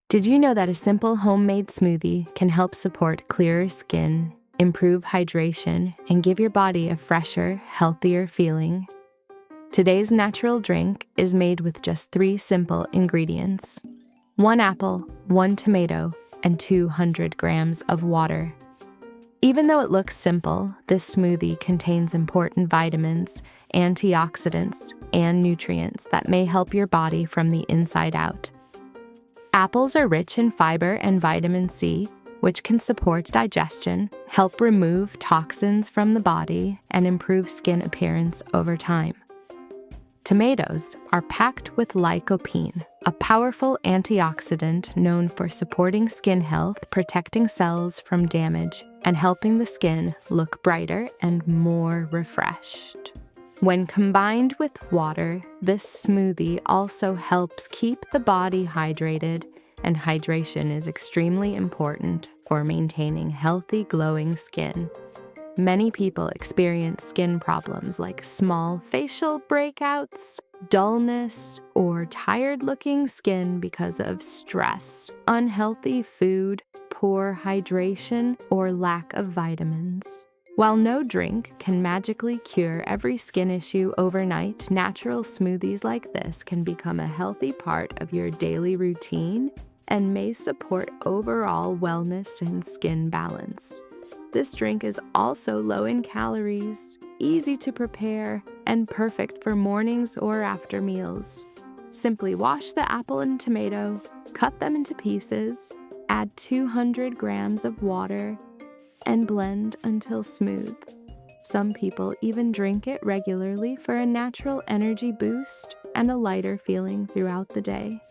Did you know that a simple homemade smoothie can help support clearer skin, improve hydration, and give your body a fresher, healthier feeling? Today's natural drink is made with just 3 simple ingredients: 1 apple, 1 tomato, and 200 grams of water. Even though it looks simple, this smoothie contains important vitamins, antioxidants, and nutrients that may help your body from the inside out. Apples are rich in fiber and vitamin C, which can support digestion, help remove toxins from the body, and improve skin appearance over time. Tomatoes are packed with lycopene, a powerful antioxidant known for supporting skin health, protecting cells from damage, and helping the skin look brighter and more refreshed. When combined with water, this smoothie also helps keep the body hydrated, and hydration is extremely important for maintaining healthy, glowing skin. Many people experience skin problems like small facial breakouts, dullness, or tired-looking skin because of stress, unhealthy food, poor hydration, or lack of vitamins. While no drink can magically cure every skin issue overnight, natural smoothies like this can become a healthy part of your daily routine and may support overall wellness and skin balance. This drink is also low in calories, easy to prepare, and perfect for mornings or after meals. Simply wash the apple and tomato, cut them into pieces, add 200 grams of water, and blend until smooth. Some people even drink it regularly for a natural energy boost and a lighter feeling throughout the day.